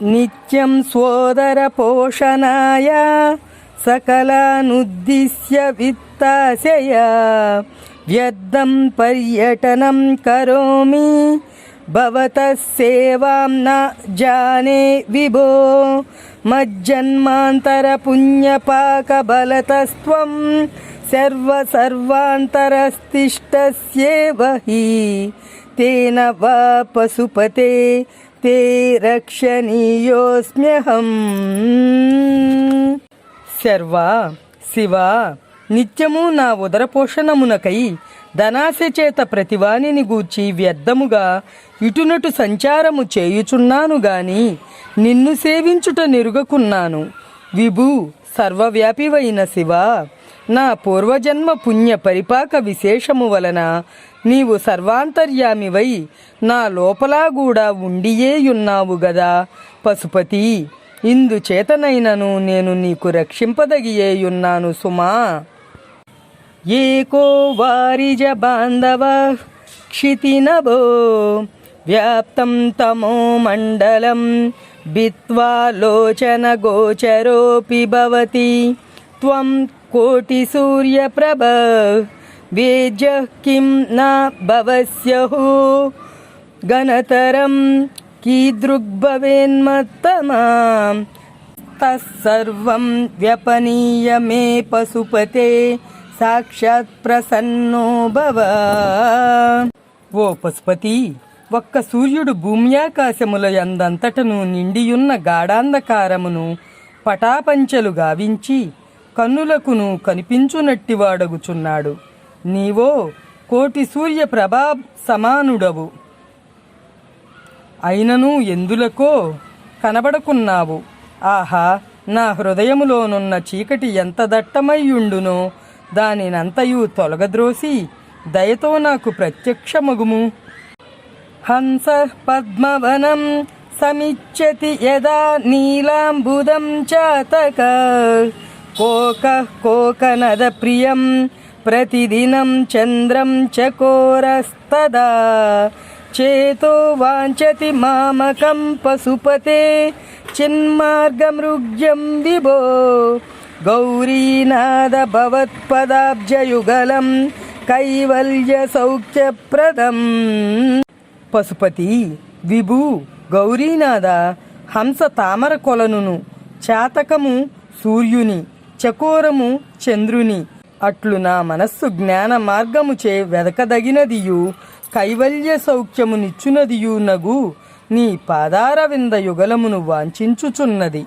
నిత్యం సోదర పోషణాయ సకలానుద్దిశ్య విత్తాశయ వ్యర్థం పర్యటనం కరోమి భవతః సేవాం న జానే విభో మజ్జన్మాంతర పుణ్యపాకబలతస్త్వం సర్వాంతరస్తిష్టస్యేవ హి తేన వా పశుపతే తే రక్షణీయోస్మ్యహం. శర్వా శివ, నిత్యము నా ఉదర పోషణమునకై ధనాశ చేత ప్రతివానిని గూర్చి వ్యర్థముగా ఇటునటు సంచారము చేయుచున్నాను గాని నిన్ను సేవించుట నెరుగకున్నాను. విభు, సర్వవ్యాపివైన శివ, నా పూర్వజన్మ పుణ్య పరిపాక విశేషము వలన నీవు సర్వాంతర్యామివై నా లోపలా కూడా ఉండియేయున్నావు గదా పశుపతి. ఇందుచేతనైనను నేను నీకు రక్షింపదగియేయున్నాను సుమా. ఏకో వారిజ బాంధవ క్షితినభో వ్యాప్తం తమో మండలం బిత్వా లోచన గోచరోపి భవతి త్వం కోటి సూర్యప్రభ వేద్యః కిం న భవస్యహో ఘనతరం కీదృగ్భవేన్మత్తమాం తస్సర్వం వ్యపనీయ మే పశుపతే సాక్షాత్ ప్రసన్నో భవ. ఓ పశుపతి, ఒక్క సూర్యుడు భూమ్యాకాశముల యందంతటను నిండియున్న గాఢాంధకారమును పటాపంచలు గావించి కన్నులకును కనిపించునట్టివాడగుచున్నాడు. నీవో కోటి సూర్య ప్రభా సమానుడవు, అయినను ఎందులకో కనబడకున్నావు. ఆహా, నా హృదయములోనున్న చీకటి ఎంత దట్టమయ్యుండునో దానినంతయు తొలగద్రోసి దయతో నాకు ప్రత్యక్షమగుము. హంస పద్మవనం సమిచ్చతి యదా నీలాంబుదం చాతక కోక కోకనద ప్రియం ప్రతిదినం చంద్రం చకోరస్తదా చేతో వాంఛతి మామకం పశుపతే చిన్మార్గమృగ్యం విభో గౌరీనాద భవత్పదాబ్జయుగలం కైవల్య సౌఖ్యప్రదం. పశుపతి, విభు, గౌరీనాథ, హంస తామర కొలనును, చాతకము సూర్యుని, చకోరము చంద్రుని, అట్లు నా మనస్సు జ్ఞాన మార్గముచే వెదకదగినదియు కైవల్య సౌఖ్యమునిచ్చునదియు నగు నీ పాదారవింద యుగలమును వాంఛించుచున్నది.